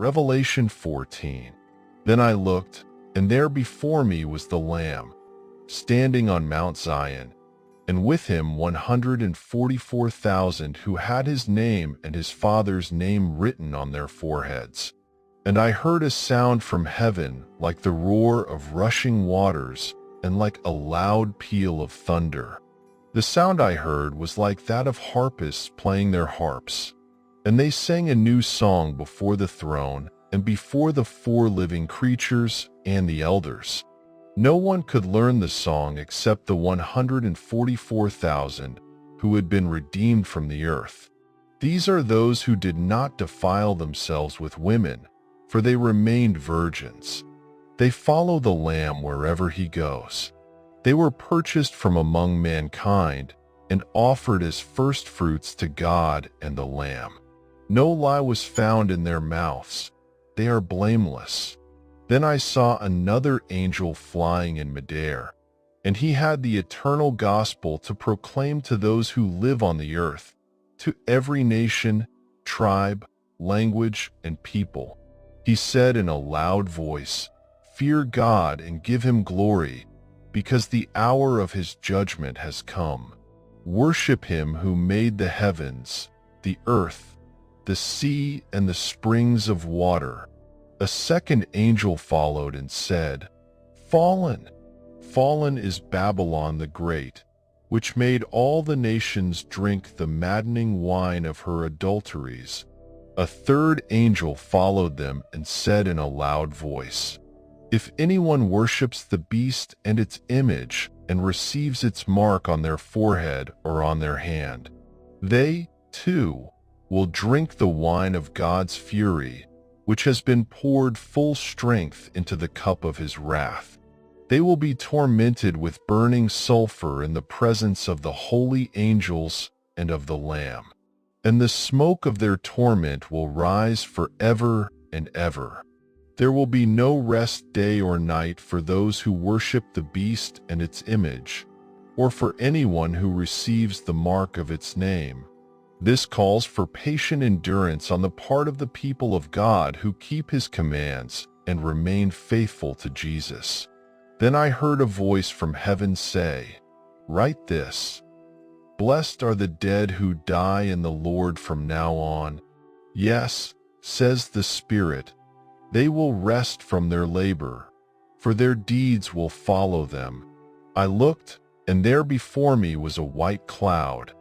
Revelation 14. Then I looked, and there before me was the Lamb, standing on Mount Zion, and with him 144,000 who had his name and his Father's name written on their foreheads. And I heard a sound from heaven like the roar of rushing waters and like a loud peal of thunder. The sound I heard was like that of harpists playing their harps. And they sang a new song before the throne and before the four living creatures and the elders. No one could learn the song except the 144,000 who had been redeemed from the earth. These are those who did not defile themselves with women, for they remained virgins. They follow the Lamb wherever he goes. They were purchased from among mankind and offered as firstfruits to God and the Lamb. No lie was found in their mouths. They are blameless. Then I saw another angel flying in midair, and he had the eternal gospel to proclaim to those who live on the earth, to every nation, tribe, language, and people. He said in a loud voice, "Fear God and give him glory, because the hour of his judgment has come. Worship him who made the heavens, the earth, the sea, and the springs of water." A second angel followed and said, "Fallen, fallen is Babylon the Great, which made all the nations drink the maddening wine of her adulteries." A third angel followed them and said in a loud voice, "If anyone worships the beast and its image and receives its mark on their forehead or on their hand, they, too, will drink the wine of God's fury, which has been poured full strength into the cup of his wrath. They will be tormented with burning sulfur in the presence of the holy angels and of the Lamb. And the smoke of their torment will rise forever and ever. There will be no rest day or night for those who worship the beast and its image, or for anyone who receives the mark of its name. This calls for patient endurance on the part of the people of God who keep his commands and remain faithful to Jesus. Then I heard a voice from heaven say, "Write this: Blessed are the dead who die in the Lord from now on. Yes, says the Spirit, they will rest from their labor, for their deeds will follow them." I looked, and there before me was a white cloud,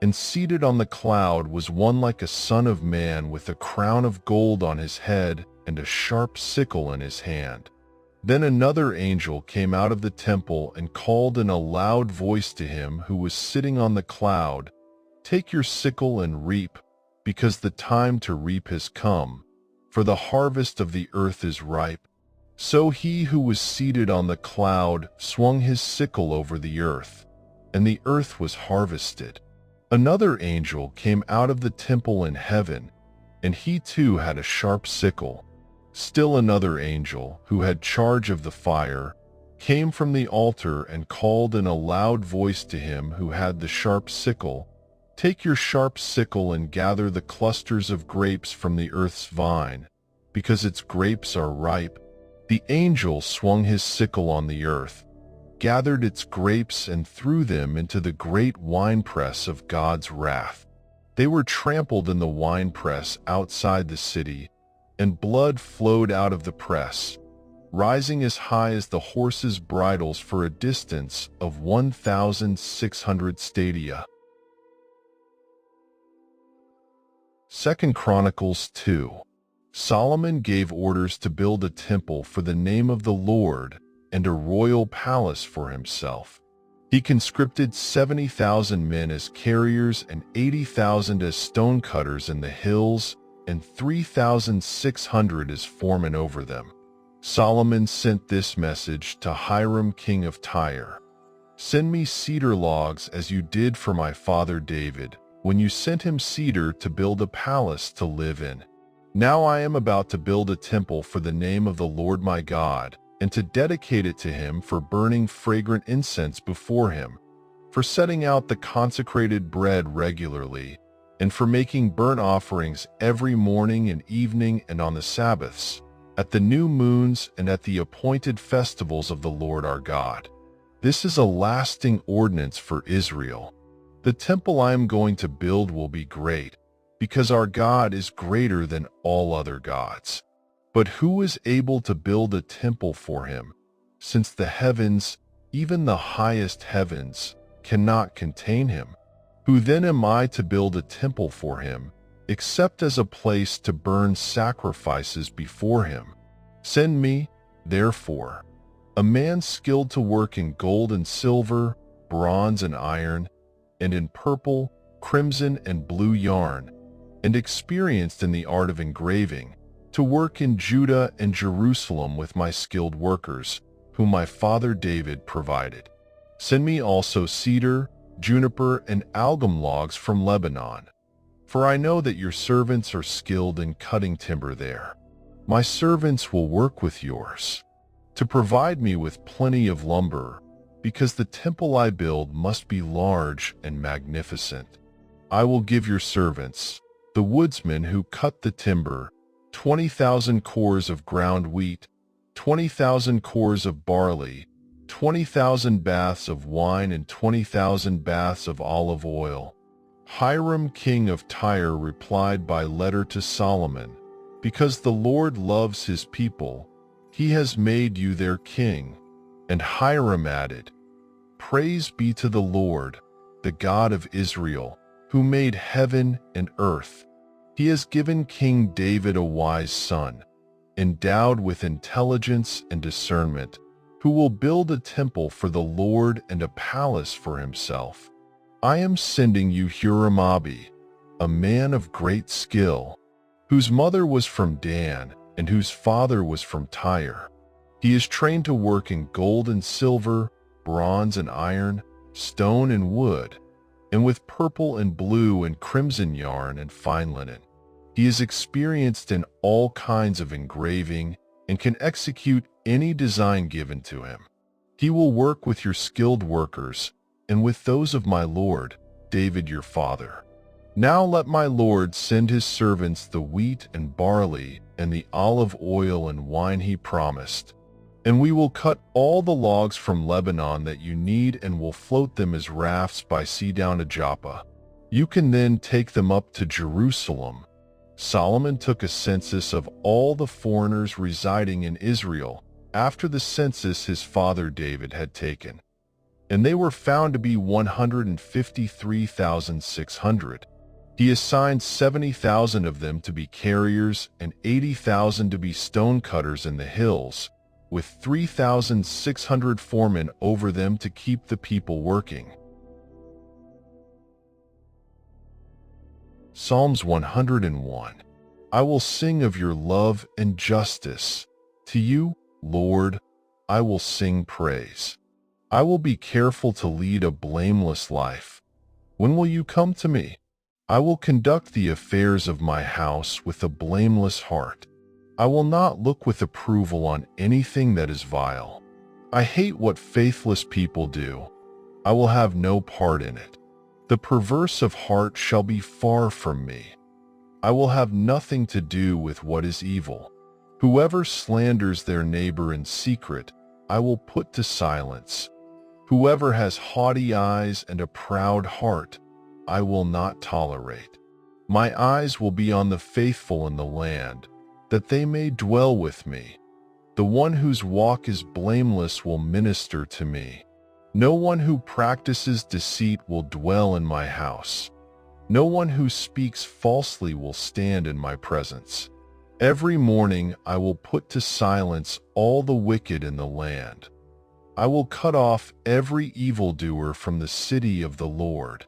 and seated on the cloud was one like a son of man with a crown of gold on his head and a sharp sickle in his hand. Then another angel came out of the temple and called in a loud voice to him who was sitting on the cloud, "Take your sickle and reap, because the time to reap has come, for the harvest of the earth is ripe." So he who was seated on the cloud swung his sickle over the earth, and the earth was harvested. Another angel came out of the temple in heaven, and he too had a sharp sickle. Still another angel, who had charge of the fire, came from the altar and called in a loud voice to him who had the sharp sickle, "Take your sharp sickle and gather the clusters of grapes from the earth's vine, because its grapes are ripe." The angel swung his sickle on the earth, gathered its grapes and threw them into the great winepress of God's wrath. They were trampled in the winepress outside the city, and blood flowed out of the press, rising as high as the horses' bridles for a distance of 1,600 stadia. 2 Chronicles 2. Solomon gave orders to build a temple for the name of the Lord and a royal palace for himself. He conscripted 70,000 men as carriers and 80,000 as stonecutters in the hills and 3,600 as foremen over them. Solomon sent this message to Hiram king of Tyre: "Send me cedar logs as you did for my father David, when you sent him cedar to build a palace to live in. Now I am about to build a temple for the name of the Lord my God, and to dedicate it to him for burning fragrant incense before him, for setting out the consecrated bread regularly, and for making burnt offerings every morning and evening and on the Sabbaths, at the new moons and at the appointed festivals of the Lord our God. This is a lasting ordinance for Israel. The temple I am going to build will be great, because our God is greater than all other gods. But who is able to build a temple for him, since the heavens, even the highest heavens, cannot contain him? Who then am I to build a temple for him, except as a place to burn sacrifices before him? Send me, therefore, a man skilled to work in gold and silver, bronze and iron, and in purple, crimson, and blue yarn, and experienced in the art of engraving, to work in Judah and Jerusalem with my skilled workers, whom my father David provided. Send me also cedar, juniper, and algum logs from Lebanon, for I know that your servants are skilled in cutting timber there. My servants will work with yours, to provide me with plenty of lumber, because the temple I build must be large and magnificent. I will give your servants, the woodsmen who cut the timber, 20,000 cores of ground wheat, 20,000 cores of barley, 20,000 baths of wine, and 20,000 baths of olive oil. Hiram, king of Tyre, replied by letter to Solomon, because the Lord loves his people, he has made you their king. And Hiram added, Praise be to the Lord, the God of Israel, who made heaven and earth. He has given King David a wise son, endowed with intelligence and discernment, who will build a temple for the Lord and a palace for himself. I am sending you Huram-Abi, a man of great skill, whose mother was from Dan and whose father was from Tyre. He is trained to work in gold and silver, bronze and iron, stone and wood, and with purple and blue and crimson yarn and fine linen. He is experienced in all kinds of engraving and can execute any design given to him. He will work with your skilled workers and with those of my lord, David your father. Now let my lord send his servants the wheat and barley and the olive oil and wine he promised, and we will cut all the logs from Lebanon that you need and will float them as rafts by sea down to Joppa. You can then take them up to Jerusalem. Solomon took a census of all the foreigners residing in Israel after the census his father David had taken, and they were found to be 153,600. He assigned 70,000 of them to be carriers and 80,000 to be stonecutters in the hills, with 3,600 foremen over them to keep the people working. Psalms 101. I will sing of your love and justice. To you, Lord, I will sing praise. I will be careful to lead a blameless life. When will you come to me? I will conduct the affairs of my house with a blameless heart. I will not look with approval on anything that is vile. I hate what faithless people do. I will have no part in it. The perverse of heart shall be far from me. I will have nothing to do with what is evil. Whoever slanders their neighbor in secret, I will put to silence. Whoever has haughty eyes and a proud heart, I will not tolerate. My eyes will be on the faithful in the land, that they may dwell with me. The one whose walk is blameless will minister to me. No one who practices deceit will dwell in my house. No one who speaks falsely will stand in my presence. Every morning I will put to silence all the wicked in the land. I will cut off every evildoer from the city of the Lord.